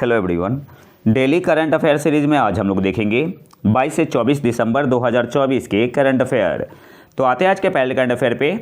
Hello everyone. Daily current affair series में आज हम लोग देखेंगे 22 से 24 दिसंबर 2024 के करंट अफेयर। तो आते हैं आज के पहले करंट अफेयर पे।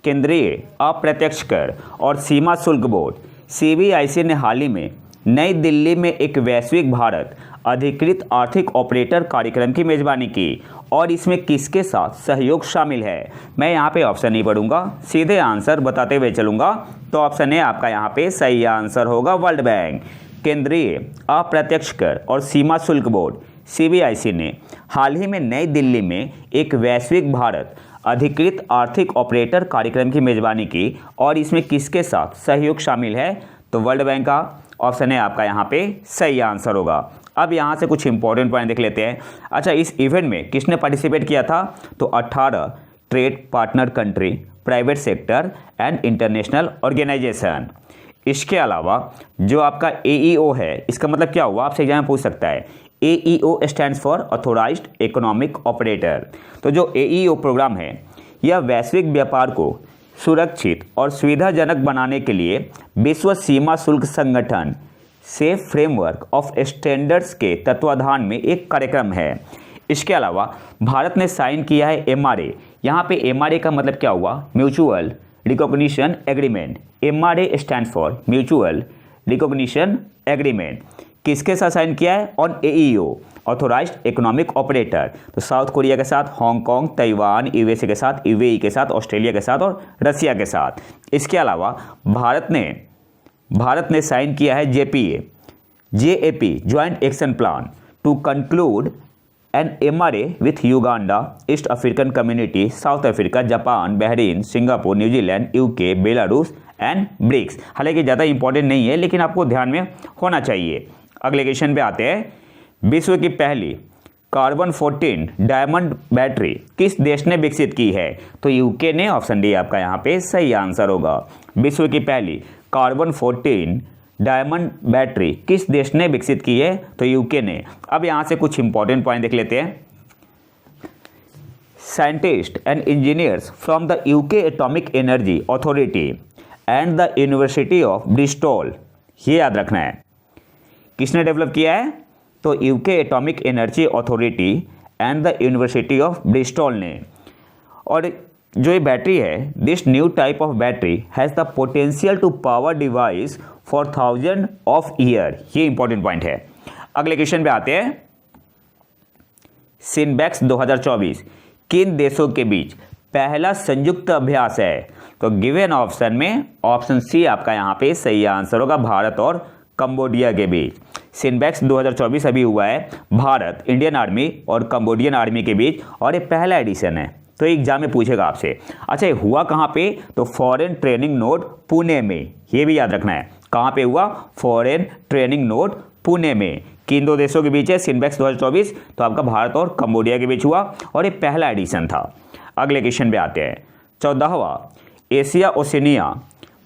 केंद्रीय अप्रत्यक्ष कर और सीमा शुल्क बोर्ड सीबीआईसी ने हाल ही में नई दिल्ली में एक वैश्विक भारत अधिकृत आर्थिक ऑपरेटर कार्यक्रम की मेजबानी की और इसमें किसके साथ सहयोग शामिल है। मैं यहाँ पे ऑप्शन नहीं पढ़ूंगा, सीधे आंसर बताते हुए चलूंगा। तो ऑप्शन ए आपका यहाँ पे सही आंसर होगा, वर्ल्ड बैंक। केंद्रीय अप्रत्यक्ष कर और सीमा शुल्क बोर्ड सीबीआईसी ने हाल ही में नई दिल्ली में एक वैश्विक भारत अधिकृत आर्थिक ऑपरेटर कार्यक्रम की मेजबानी की और इसमें किसके साथ सहयोग शामिल है। तो वर्ल्ड बैंक का ऑप्शन है आपका यहाँ पे सही आंसर होगा। अब यहाँ से कुछ इंपॉर्टेंट पॉइंट देख लेते हैं। अच्छा, इस इवेंट में किसने पार्टिसिपेट किया था? तो 18 trade partner country, private sector and international organisation. इसके अलावा जो आपका एईओ है, इसका मतलब क्या हुआ, आपसे एग्जाम में पूछ सकता है। AEO stands for authorised economic operator. तो जो एईओ प्रोग्राम है यह वैश्विक व्यापार को सुरक्षित और सुविधाजनक बनाने के लिए विश्व सीमा शुल्क संगठन सेफ फ्रेमवर्क ऑफ स्टैंडर्ड्स के तत्वाधान में एक कार्यक्रम है। इसके अलावा भारत ने साइन किया है एमआरए। यहाँ पे एमआरए का मतलब क्या हुआ? Mutual recognition agreement. MRA stand for mutual recognition agreement. किसके साथ साइन किया है? On AEO, authorised economic operator. तो साउथ कोरिया के साथ, हांगकांग, ताइवान, यूएसए के साथ, यूएई के साथ, ऑस्ट्रेलिया के साथ और रसिया के साथ। इसके अलावा भारत ने साइन किया है JAP joint action plan to conclude an MRA with Uganda, East African Community, South Africa, Japan, Bahrain, Singapore, New Zealand, UK, Belarus and BRICS. हालांकि ज़्यादा इंपॉर्टेंट नहीं है लेकिन आपको ध्यान में होना चाहिए। अगले क्वेश्चन पे आते हैं। विश्व की पहली कार्बन 14 डायमंड बैटरी किस देश ने विकसित की है? तो यूके ने। ऑप्शन डी आपका यहाँ पे सही आंसर होगा। विश्व की पहली कार्बन 14 डायमंड बैटरी किस देश ने विकसित की है? तो यूके ने। अब यहाँ से कुछ इंपॉर्टेंट पॉइंट देख लेते हैं। Scientist and engineers from the UK Atomic Energy Authority and the University of Bristol, ये याद रखना है, किसने डेवलप किया है? तो UK Atomic Energy Authority and the University of Bristol ने। और जो ये बैटरी है, this new type of battery has the potential to power device for 1000 of year. ये इंपॉर्टेंट पॉइंट है। अगले क्वेश्चन पे आते हैं। सिनबैक्स 2024 किन देशों के बीच पहला संयुक्त अभ्यास है? तो गिवन ऑप्शन में ऑप्शन सी आपका यहाँ पे सही आंसर होगा, भारत और कंबोडिया के बीच। सिनबैक्स 2024 अभी हुआ है भारत, इंडियन आर्मी और कंबोडियन आर्मी के बीच और ये पहला एडिशन है। तो एग्जाम में पूछेगा आपसे। अच्छा, ये हुआ कहाँ पे? तो फॉरेन ट्रेनिंग नोड पुणे में। ये भी याद रखना है, कहाँ पे हुआ? फॉरेन ट्रेनिंग नोड पुणे में। किन दो देशों के बीच है सिनबैक्स 2024? तो आपका भारत और कंबोडिया के बीच हुआ और ये पहला एडिशन था। अगले क्वेश्चन पे आते हैं। 14वां एशिया ओशिनिया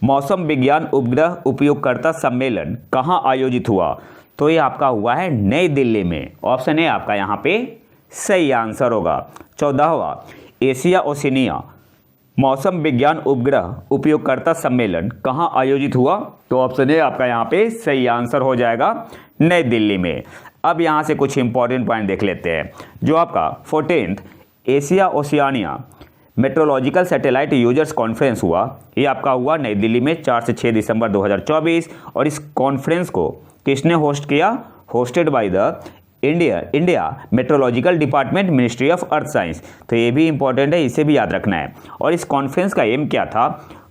मौसम विज्ञान उपग्रह उपयोगकर्ता सम्मेलन कहाँ आयोजित हुआ? तो ये आपका हुआ है नई दिल्ली में। ऑप्शन ए आपका यहाँ पे सही आंसर होगा। 14वां एशिया ओशिनिया मौसम विज्ञान उपग्रह उपयोगकर्ता सम्मेलन कहाँ आयोजित हुआ? तो ऑप्शन ए आपका यहाँ पे सही आंसर हो जाएगा, नई दिल्ली में। अब यहाँ से कुछ इंपॉर्टेंट पॉइंट देख लेते हैं। जो आपका 14th Asia Oceania meteorological satellite users conference हुआ, ये आपका हुआ नई दिल्ली में 4 से 6 दिसंबर 2024। और इस कॉन्फ्रेंस को किसने होस्ट किया? Hosted by the India Meteorological Department, Ministry of Earth Science. तो ये भी इंपॉर्टेंट है, इसे भी याद रखना है। और इस कॉन्फ्रेंस का एम क्या था?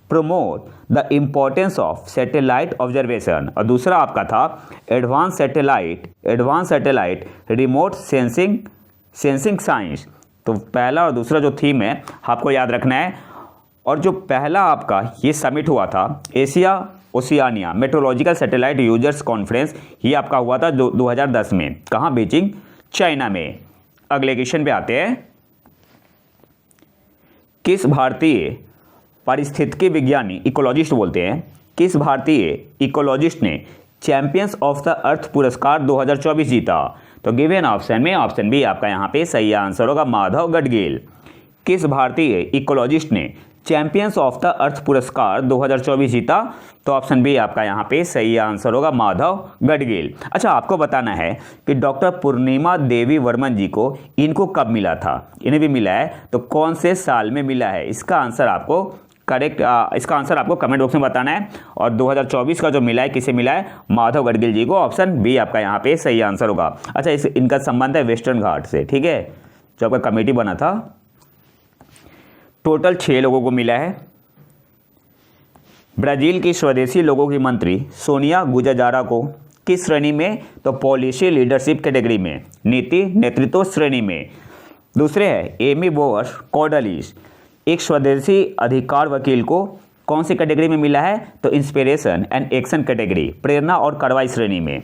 Promote the importance of satellite observation. और दूसरा आपका था advance satellite remote sensing science. तो पहला और दूसरा जो थीम है आपको याद रखना है। और जो पहला आपका ये समिट हुआ था Asia Oceania meteorological satellite users conference, ये आपका हुआ था 2010 में। कहाँ? बीजिंग, चाइना में। अगले क्वेश्चन पे आते हैं। किस भारतीय पारिस्थितिकी विज्ञानी, इकोलॉजिस्ट बोलते हैं, किस भारतीय इकोलॉजिस्ट ने चैंपियंस ऑफ द अर्थ पुरस्कार 2024 जीता? तो गिवन ऑप्शन में ऑप्शन बी आपका यहाँ पे सही आंसर होगा, माधव गडगिल। किस भारतीय इकोलॉजिस्ट ने चैंपियंस ऑफ द अर्थ पुरस्कार 2024 जीता? तो ऑप्शन बी आपका यहाँ पे सही आंसर होगा, माधव गडगिल। अच्छा, आपको बताना है कि डॉक्टर पूर्णिमा देवी वर्मन जी को इनको कब मिला था? इन्हें भी मिला है, तो कौन से साल में मिला है? इसका आंसर आपको इसका आंसर आपको कमेंट बॉक्स में बताना है। और 2024 का जो मिला है, किसे मिला है? माधव गडगिल जी को। ऑप्शन बी आपका यहाँ पे सही आंसर होगा। अच्छा, इनका संबंध है वेस्टर्न घाट से, ठीक है, जो आपका कमेटी बना था। टोटल 6 लोगों को मिला है। ब्राज़ील की स्वदेशी लोगों की मंत्री सोनिया गुजजारा को किस श्रेणी में? तो पॉलिसी लीडरशिप कैटेगरी में, नीति नेतृत्व श्रेणी में। दूसरे है एमी बोवर्स कॉर्डलिस, एक स्वदेशी अधिकार वकील को कौन सी कैटेगरी में मिला है? तो इंस्पिरेशन एंड एक्शन कैटेगरी, प्रेरणा और कार्रवाई श्रेणी में।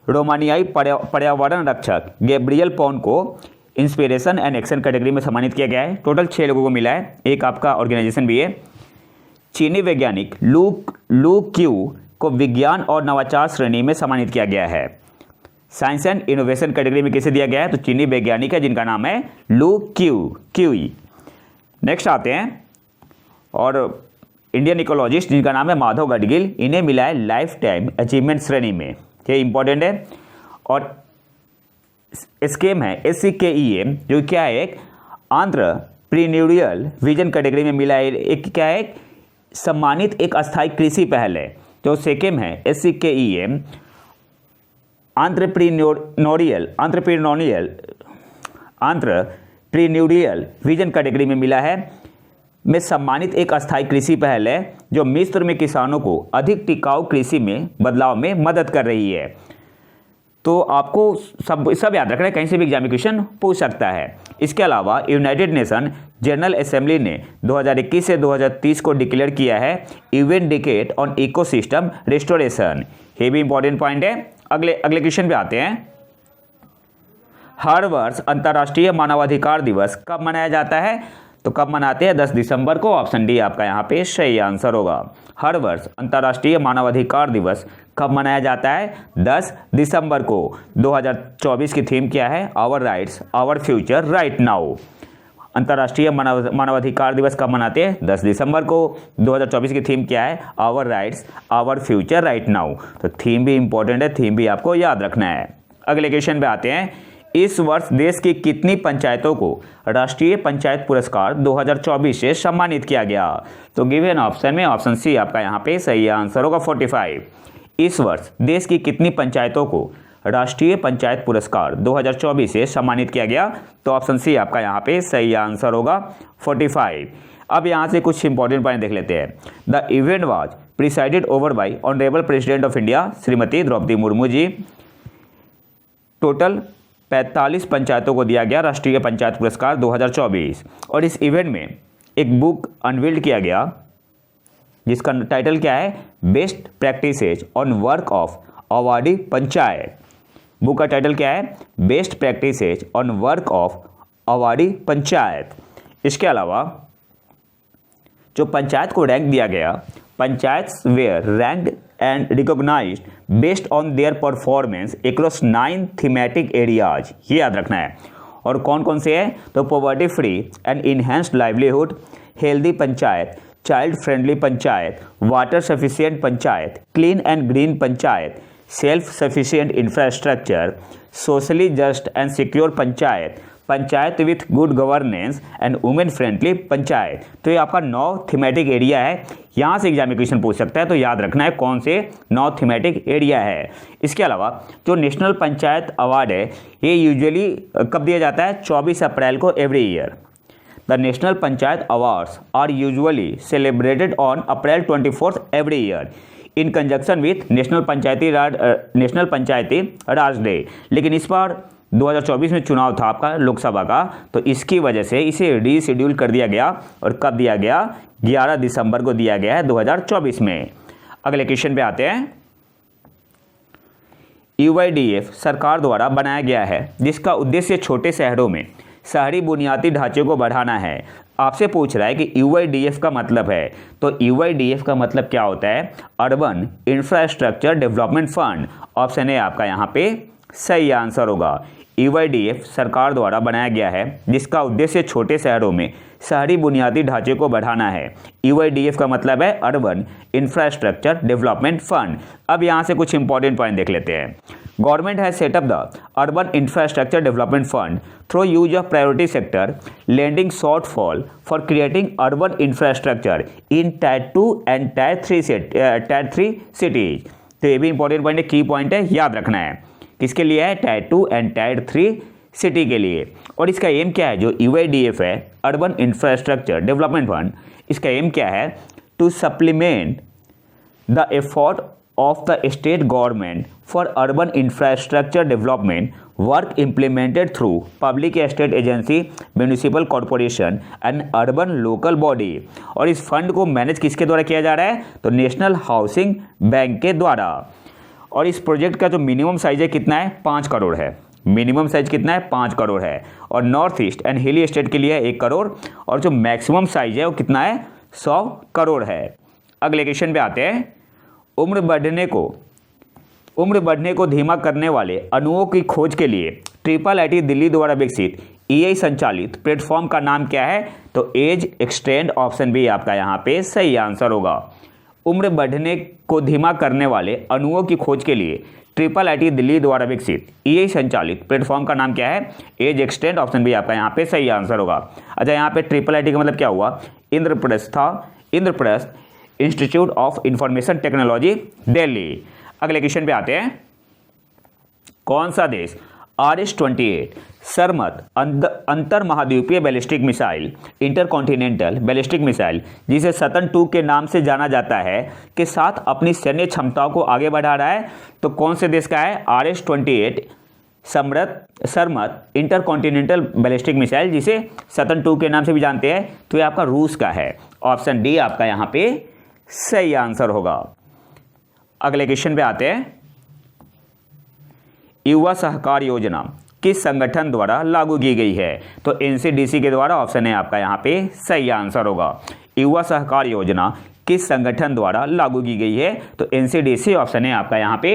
रोमानियाई पर्यावरण रक्षक गैब्रियल पॉन को इंस्पिरेशन एंड एक्शन कैटेगरी में सम्मानित किया गया है। टोटल 6 लोगों को मिला है, एक आपका ऑर्गेनाइजेशन भी है। चीनी वैज्ञानिक लू क्यू को विज्ञान और नवाचार श्रेणी में सम्मानित किया गया है। साइंस एंड इनोवेशन कैटेगरी में किसे दिया गया है? तो चीनी वैज्ञानिक है जिनका नाम है लू क्यूई। नेक्स्ट आते हैं, और इंडियन इकोलॉजिस्ट जिनका नाम है माधव गडगिल, इन्हें मिला है लाइफ टाइम अचीवमेंट श्रेणी में, ये इंपॉर्टेंट है। और स्केम है SCKEM, जो क्या है? एक एंटरप्रेन्योरियल विजन कैटेगरी में मिला है। एक क्या है? सम्मानित एक अस्थायी कृषि पहल है। जो सेकेम है SCKEM एंटरप्रेन्योरियल विजन कैटेगरी में मिला है, में सम्मानित एक अस्थायी कृषि पहल है जो मिस्र में किसानों को अधिक टिकाऊ कृषि में बदलाव में मदद कर रही है। तो आपको सब याद रखना है, कहीं से भी एग्जाम में क्वेश्चन पूछ सकता है। इसके अलावा यूनाइटेड नेशन जनरल असेंबली ने 2021 से 2030 को डिक्लेयर किया है event decade on ecosystem restoration, ये भी इंपॉर्टेंट पॉइंट है। अगले क्वेश्चन पे आते हैं। हर वर्ष अंतर्राष्ट्रीय मानवाधिकार दिवस कब मनाया जाता है? तो कब मनाते हैं? 10 दिसंबर को। ऑप्शन डी आपका यहाँ पे सही आंसर होगा। हर वर्ष अंतर्राष्ट्रीय मानवाधिकार दिवस कब मनाया जाता है? 10 दिसंबर को। 2024 की थीम क्या है? Our rights our future right now. अंतर्राष्ट्रीय मानवाधिकार दिवस कब मनाते हैं? 10 दिसंबर को। 2024 की थीम क्या है? Our rights our future right now. तो थीम भी इंपॉर्टेंट है, थीम भी आपको याद रखना है। अगले क्वेश्चन पे आते हैं। इस वर्ष देश की कितनी पंचायतों को राष्ट्रीय पंचायत पुरस्कार 2024 से सम्मानित किया गया? तो गिवन ऑप्शन में ऑप्शन सी आपका यहाँ पे सही आंसर होगा, 45। इस वर्ष देश की कितनी पंचायतों को राष्ट्रीय पंचायत पुरस्कार 2024 से सम्मानित किया गया? तो ऑप्शन सी आपका यहाँ पे सही आंसर होगा, 45। अब यहाँ से कुछ इंपॉर्टेंट पॉइंट देख लेते हैं। The event was presided over by honourable president of India Shrimati Droupadi Murmu ji. Total 45 पंचायतों को दिया गया राष्ट्रीय पंचायत पुरस्कार 2024। और इस इवेंट में एक बुक अनवील्ड किया गया जिसका टाइटल क्या है? Best practices on work of awardee panchayat. Book का टाइटल क्या है? Best practices on work of awardee panchayat. इसके अलावा जो पंचायत को रैंक दिया गया, panchayats were ranked and recognised based on their performance across 9 thematic areas, ये याद रखना है। और कौन कौन से हैं? तो poverty free and enhanced livelihood, healthy panchayat, child friendly panchayat, water sufficient panchayat, clean and green panchayat, self sufficient infrastructure, socially just and secure panchayat, panchayat with good governance and women friendly panchayat. तो ये आपका 9 थीमेटिक एरिया है। यहाँ से एग्जाम में क्वेश्चन पूछ सकता है, तो याद रखना है कौन से 9 थीमेटिक एरिया है। इसके अलावा जो नेशनल पंचायत अवार्ड है, ये यूजुअली कब दिया जाता है? 24 अप्रैल को every year. The national panchayat awards are usually celebrated on April 24 every year in conjunction with national panchayati raj day. लेकिन इस बार 2024 में चुनाव था आपका लोकसभा का, तो इसकी वजह से इसे रीशेड्यूल कर दिया गया। और कब दिया गया? 11 दिसंबर को दिया गया है 2024 में। अगले क्वेश्चन पे आते हैं। UIDF सरकार द्वारा बनाया गया है जिसका उद्देश्य छोटे शहरों में शहरी बुनियादी ढांचे को बढ़ाना है। आपसे पूछ रहा है कि UIDF का मतलब है, तो UIDF का मतलब क्या होता है? Urban infrastructure development fund. Option A आपका यहाँ पे सही आंसर होगा। UIDF सरकार द्वारा बनाया गया है जिसका उद्देश्य छोटे शहरों में शहरी बुनियादी ढांचे को बढ़ाना है। UIDF का मतलब है अर्बन इंफ्रास्ट्रक्चर डेवलपमेंट फंड। अब यहाँ से कुछ इंपॉर्टेंट पॉइंट देख लेते हैं। Government has set up the urban infrastructure development fund through use of priority sector lending shortfall for creating urban infrastructure in tyre 2 and tyre 3 cities. तो ये भी इंपॉर्टेंट पॉइंट है, की पॉइंट है, याद रखना है। किसके लिए है? टायर 2 एंड टायर 3 सिटी के लिए। और इसका एम क्या है? जो UIDF है अर्बन इंफ्रास्ट्रक्चर डेवलपमेंट फंड, इसका एम क्या है? To supplement the effort of the state government for urban infrastructure development work implemented through public state agency municipal corporation and urban local body. और इस fund को manage किसके द्वारा किया जा रहा है? तो नेशनल हाउसिंग बैंक के द्वारा। और इस प्रोजेक्ट का जो मिनिमम साइज है कितना है? 5 करोड़ है। मिनिमम साइज कितना है? 5 करोड़ है। और नॉर्थ ईस्ट एंड हिली स्टेट के लिए 1 करोड़। और जो मैक्सिमम साइज है वो कितना है? 100 करोड़ है। अगले क्वेश्चन पे आते हैं। उम्र बढ़ने को धीमा करने वाले अणुओं की खोज के लिए IIIT दिल्ली द्वारा विकसित EI संचालित प्लेटफॉर्म का नाम क्या है? तो एज एक्सटेंड, ऑप्शन बी आपका यहाँ पे सही आंसर होगा। उम्र बढ़ने को धीमा करने वाले अणुओं की खोज के लिए IIIT दिल्ली द्वारा विकसित EI संचालित प्लेटफॉर्म का नाम क्या है? एज एक्सटेंड, ऑप्शन बी आपका यहाँ पे सही आंसर होगा। अच्छा, यहाँ पे IIIT का मतलब क्या हुआ? Indraprastha institute of information technology Delhi. अगले क्वेश्चन पे आते हैं। कौन सा देश RS-28 सरमत अंतर महाद्वीपीय ballistic missile intercontinental ballistic missile, जिसे सतन 2 के नाम से जाना जाता है, के साथ अपनी सैन्य क्षमताओं को आगे बढ़ा रहा है? तो कौन से देश का है? RS-28 सरमत इंटरकॉन्टिनेंटल बैलिस्टिक मिसाइल, जिसे सतन 2 के नाम से भी जानते हैं, तो ये आपका रूस का है। ऑप्शन डी आपका यहाँ पे सही आंसर होगा। अगले क्वेश्चन पे आते हैं। युवा सहकार योजना किस संगठन द्वारा लागू की गई है? तो NCDC के द्वारा, ऑप्शन है आपका यहाँ पे सही आंसर होगा। युवा सहकार योजना किस संगठन द्वारा लागू की गई है? तो NCDC, ऑप्शन है आपका यहाँ पे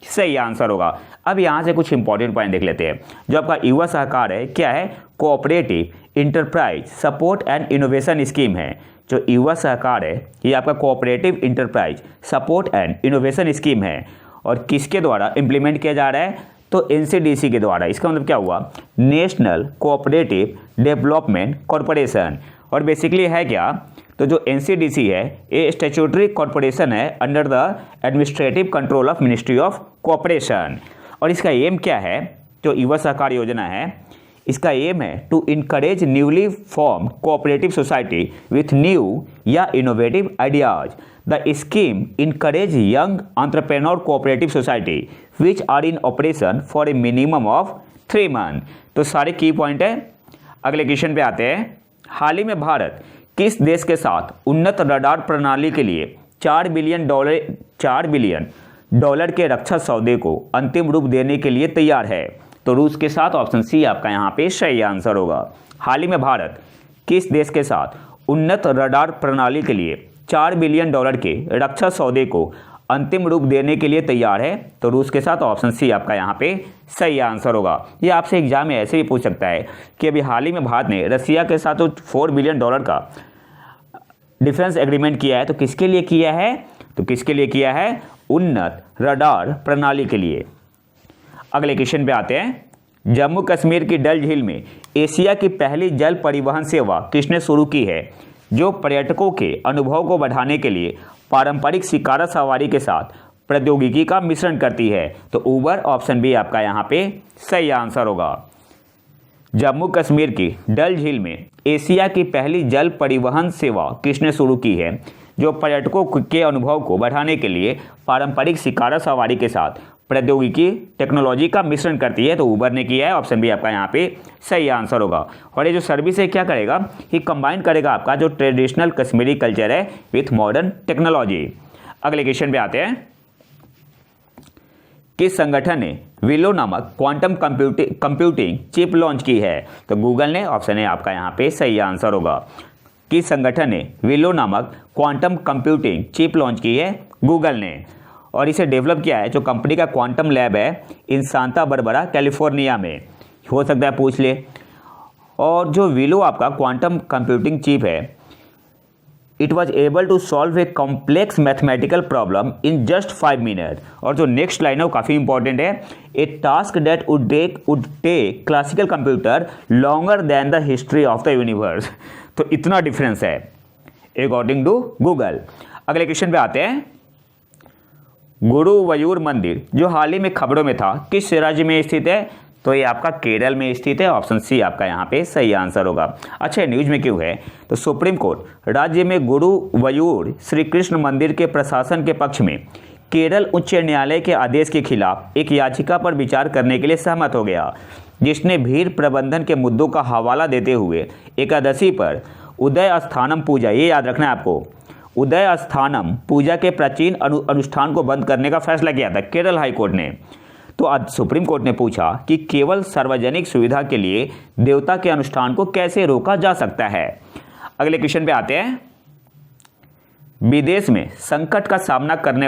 सही आंसर होगा। अब यहाँ से कुछ इंपॉर्टेंट पॉइंट देख लेते हैं। जो आपका युवा सहकार है क्या है? Cooperative enterprise support and innovation scheme है। जो युवा सहकार है ये आपका cooperative enterprise support and innovation scheme है। और किसके द्वारा इंप्लीमेंट किया जा रहा है? तो NCDC के द्वारा। इसका मतलब क्या हुआ? National cooperative development corporation. और बेसिकली है क्या? तो जो NCDC है ये स्टैट्यूटरी कॉरपोरेशन है under the administrative control of ministry of cooperation. और इसका एम क्या है? जो युवा सहकार योजना है इसका एम है to encourage newly form cooperative society with new या innovative ideas. The scheme encourage young entrepreneur cooperative society which are in operation for a minimum of 3 month. तो सारे की पॉइंट है। अगले क्वेश्चन पे आते हैं। हाल ही में भारत किस देश के साथ उन्नत रडार प्रणाली के लिए 4 बिलियन डॉलर के रक्षा सौदे को अंतिम रूप देने के लिए तैयार है? तो रूस के साथ, ऑप्शन सी आपका यहाँ पे सही आंसर होगा। हाल ही में भारत किस देश के साथ उन्नत रडार प्रणाली के लिए 4 बिलियन डॉलर के रक्षा सौदे को अंतिम रूप देने के लिए तैयार है? तो रूस के साथ, ऑप्शन सी आपका यहाँ पे सही आंसर होगा। ये आपसे एग्जाम में ऐसे भी पूछ सकता है कि अभी हाल ही में भारत ने रसिया के साथ तो 4 बिलियन डॉलर का डिफेंस एग्रीमेंट किया है, तो किसके लिए किया है? तो किसके लिए किया है? उन्नत रडार प्रणाली के लिए। अगले क्वेश्चन पे आते हैं। जम्मू कश्मीर की डल झील में एशिया की पहली जल परिवहन सेवा किसने शुरू की है, जो पर्यटकों के अनुभव को बढ़ाने के लिए पारंपरिक शिकारा सवारी के साथ प्रौद्योगिकी का मिश्रण करती है? तो उबर, ऑप्शन बी आपका यहाँ पे सही आंसर होगा। जम्मू कश्मीर की डल झील में एशिया की पहली जल परिवहन सेवा किसने शुरू की है, जो पर्यटकों के अनुभव को बढ़ाने के लिए पारंपरिक शिकारा सवारी के साथ प्रौद्योगिकी टेक्नोलॉजी का मिश्रण करती है? तो उबर ने किया है। ऑप्शन बी आपका यहाँ पे सही आंसर होगा। और ये जो सर्विस है क्या करेगा? ये कंबाइन करेगा आपका जो ट्रेडिशनल कश्मीरी कल्चर है विथ मॉडर्न टेक्नोलॉजी। अगले क्वेश्चन पे आते हैं। किस संगठन ने विलो नामक क्वांटम कंप्यूटिंग चिप लॉन्च की है? तो गूगल ने, ऑप्शन है आपका यहाँ पे सही आंसर होगा। किस संगठन ने विलो नामक क्वांटम कंप्यूटिंग चिप लॉन्च की है? गूगल ने। और इसे डेवलप किया है जो कंपनी का क्वांटम लैब है इन सांता बरबरा कैलिफोर्निया में। हो सकता है पूछ ले। और जो विलो आपका क्वांटम कंप्यूटिंग चिप है, it was able to solve a complex mathematical problem in just 5 minute. और जो नेक्स्ट लाइन है वो काफ़ी इंपॉर्टेंट है, a task that would take classical computer longer than the history of the universe. तो इतना difference है अकॉर्डिंग टू गूगल। अगले क्वेश्चन पे आते हैं। गुरुवायूर मंदिर जो हाल ही में खबरों में था, किस राज्य में स्थित है? तो ये आपका केरल में स्थित है। ऑप्शन सी आपका यहाँ पे सही आंसर होगा। अच्छा, न्यूज में क्यों है? तो सुप्रीम कोर्ट राज्य में गुरुवायूर श्री कृष्ण मंदिर के प्रशासन के पक्ष में केरल उच्च न्यायालय के आदेश के खिलाफ एक याचिका पर विचार करने के लिए सहमत हो गया, जिसने भीड़ प्रबंधन के मुद्दों का हवाला देते हुए एकादशी पर उदय स्थानम पूजा, ये याद रखना है आपको, उदय स्थानम पूजा के प्राचीन अनुष्ठान को बंद करने का फैसला किया था केरल हाईकोर्ट ने। तो आज सुप्रीम कोर्ट ने पूछा कि केवल सार्वजनिक सुविधा के लिए देवता के अनुष्ठान को कैसे रोका जा सकता है। अगले क्वेश्चन पे आते हैं। विदेश में संकट का सामना करने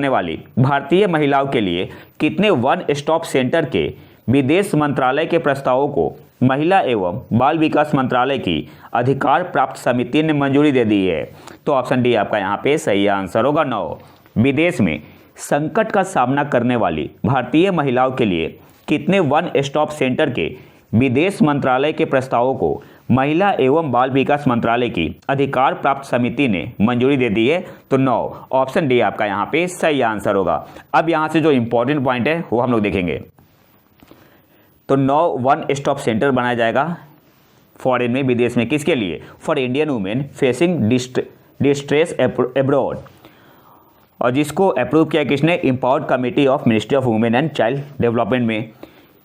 वाली भारतीय महिलाओं के लिए कितने वन स्टॉप सेंटर के विदेश मंत्रालय के प्रस्तावों को महिला एवं बाल विकास मंत्रालय की अधिकार प्राप्त समिति ने मंजूरी दे दी है? तो ऑप्शन डी आपका यहाँ पे सही आंसर होगा 9। विदेश में संकट का सामना करने वाली भारतीय महिलाओं के लिए कितने वन स्टॉप सेंटर के विदेश मंत्रालय के प्रस्तावों को महिला एवं बाल विकास मंत्रालय की अधिकार प्राप्त समिति ने मंजूरी दे दी है? तो 9। ऑप्शन डी आपका यहाँ पे सही आंसर होगा। अब यहाँ से जो इंपॉर्टेंट पॉइंट है वो हम लोग देखेंगे। तो 9 वन स्टॉप सेंटर बनाया जाएगा फॉरेन में, विदेश में, किसके लिए? For Indian women facing distress abroad, और जिसको अप्रूव किया किसने? Empowered committee of ministry of women and child development में।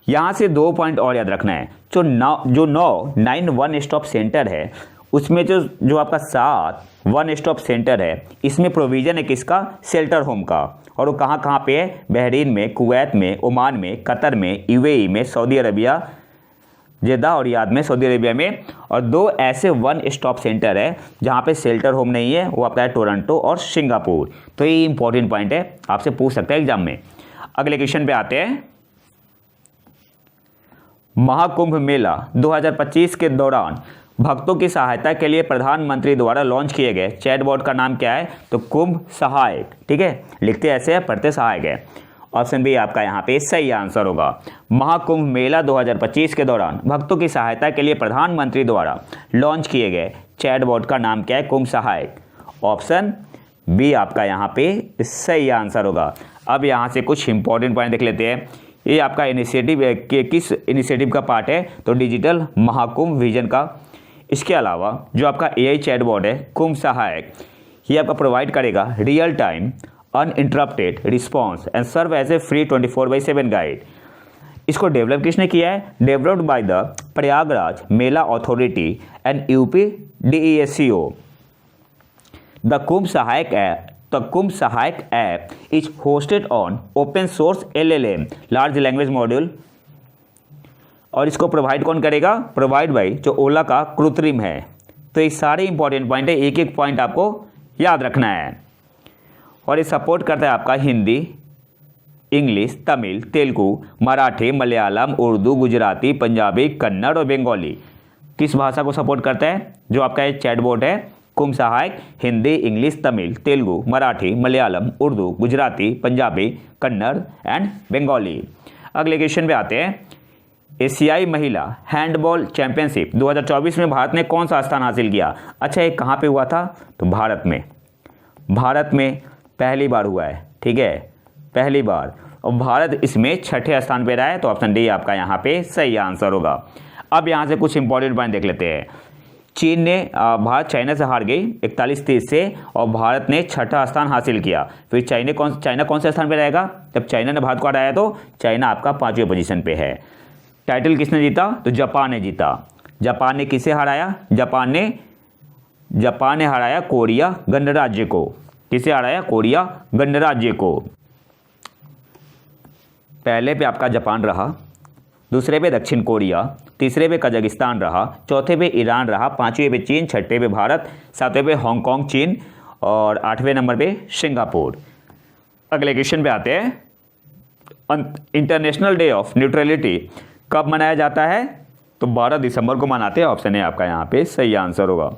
यहाँ से 2 पॉइंट और याद रखना है। जो 9 वन स्टॉप सेंटर है उसमें जो आपका 7 वन स्टॉप सेंटर है, इसमें प्रोविज़न है किसका? शेल्टर होम का। और वो कहाँ कहाँ पे है? बहरीन में, कुवैत में, ओमान में, कतर में, यूएई में, सऊदी अरबिया, जेदा और रियाद में, सऊदी अरेबिया में। और 2 ऐसे वन स्टॉप सेंटर है जहाँ पे शेल्टर होम नहीं है, वो आपका है टोरंटो और सिंगापुर। तो ये इंपॉर्टेंट पॉइंट है, आपसे पूछ सकता है एग्जाम में। अगले क्वेश्चन पे आते हैं। महाकुंभ मेला 2025 के दौरान भक्तों की सहायता के लिए प्रधानमंत्री द्वारा लॉन्च किए गए चैटबॉट का नाम क्या है? तो कुंभ सहायक। ठीक है, लिखते ऐसे है, पढ़ते सहायक है। ऑप्शन बी आपका यहाँ पे सही आंसर होगा। महाकुंभ मेला 2025 के दौरान भक्तों की सहायता के लिए प्रधानमंत्री द्वारा लॉन्च किए गए चैटबॉट का नाम क्या है? कुंभ सहायक। ऑप्शन बी आपका यहाँ पे सही आंसर होगा। अब यहाँ से कुछ इंपॉर्टेंट पॉइंट देख लेते हैं। ये आपका इनिशिएटिव के किस इनिशिएटिव का पार्ट है? तो डिजिटल महाकुंभ विजन का। इसके अलावा जो आपका एआई चैटबॉट है कुंभ सहायक, ये आपका प्रोवाइड करेगा real time uninterrupted response and serve as a free 24/7 guide. इसको डेवलप किसने किया है? Developed by the Prayagraj Mela authority and UP DESCO। The Kumbh Sahayak app is hosted on open source LLM large language module. और इसको प्रोवाइड कौन करेगा? Provide by जो ओला का कृत्रिम है। तो ये सारे इंपॉर्टेंट पॉइंट है, एक एक पॉइंट आपको याद रखना है। और ये सपोर्ट करता है आपका हिंदी, इंग्लिश, तमिल, तेलुगु, मराठी, मलयालम, उर्दू, गुजराती, पंजाबी, कन्नड़ और बंगाली। किस भाषा को सपोर्ट करता है? जो आपका ये चैटबॉट है कुंभ सहायक हिंदी, इंग्लिश, तमिल, तेलुगु, मराठी, मलयालम, उर्दू, गुजराती, पंजाबी, कन्नड़ एंड बंगाली। अगले क्वेश्चन पे आते हैं। एशियाई महिला हैंडबॉल चैंपियनशिप 2024 में भारत ने कौन सा स्थान हासिल किया? अच्छा, ये कहाँ पे हुआ था? तो भारत में पहली बार हुआ है। ठीक है, पहली बार, और भारत इसमें 6ठे स्थान पे रहा है। तो ऑप्शन डी आपका यहाँ पे सही आंसर होगा। अब यहाँ से कुछ इंपॉर्टेंट पॉइंट देख लेते हैं। चीन ने भारत चाइना से हार गई 41-30 से, और भारत ने 6ठा स्थान हासिल किया। फिर चाइना कौन से स्थान पे रहेगा? जब चाइना ने भारत को हराया तो चाइना आपका 5वीं पोजीशन पे है। टाइटल किसने जीता? तो जापान ने जीता। जापान ने किसे हराया? जापान ने हराया कोरिया गणराज्य को। किसे हराया? कोरिया गणराज्य को। पहले पे आपका जापान रहा, दूसरे पे दक्षिण कोरिया, तीसरे पे कजाकिस्तान रहा, चौथे पे ईरान रहा, 5वें पे चीन, 6ठे पे भारत, 7वें पे हांगकांग चीन और 8वें नंबर पे सिंगापुर। अगले क्वेश्चन पे आते हैं। इंटरनेशनल डे ऑफ न्यूट्रलिटी कब मनाया जाता है? तो 12 दिसंबर को मनाते हैं, ऑप्शन ए आपका यहाँ पे सही आंसर होगा।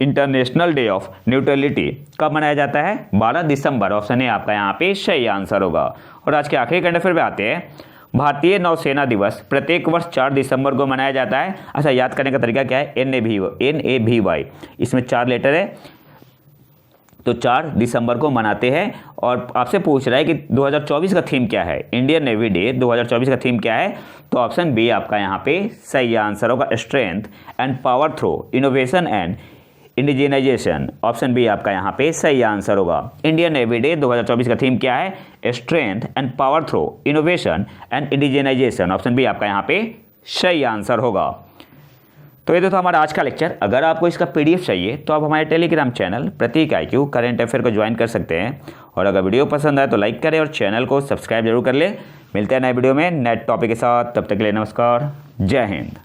इंटरनेशनल डे ऑफ न्यूट्रलिटी कब मनाया जाता है? 12 दिसंबर, ऑप्शन ए आपका यहाँ पे सही आंसर होगा। और आज के आखिरी करंट अफेयर पे आते हैं। भारतीय नौसेना दिवस प्रत्येक वर्ष 4 दिसंबर को मनाया जाता है। अच्छा, याद करने का तरीका क्या है? NAVY, इसमें 4 लेटर है, तो 4 दिसंबर को मनाते हैं। और आपसे पूछ रहा है कि 2024 का थीम क्या है? इंडियन नेवी डे 2024 का थीम क्या है? तो ऑप्शन बी आपका यहाँ पे सही आंसर होगा, strength and power through innovation and indigenisation. Option B आपका यहाँ पे सही आंसर होगा। इंडियन नेवी डे 2024 का थीम क्या है? Strength and power through innovation and indigenisation. Option B आपका यहाँ पे सही आंसर होगा। तो ये था हमारा आज का लेक्चर। अगर आपको इसका PDF चाहिए तो आप हमारे टेलीग्राम चैनल प्रतीक IQ करंट अफेयर को ज्वाइन कर सकते हैं। और अगर वीडियो पसंद आए तो लाइक करें और चैनल को सब्सक्राइब जरूर कर ले। मिलते हैं नए वीडियो में नए टॉपिक के साथ, तब तक के लिए नमस्कार, जय हिंद।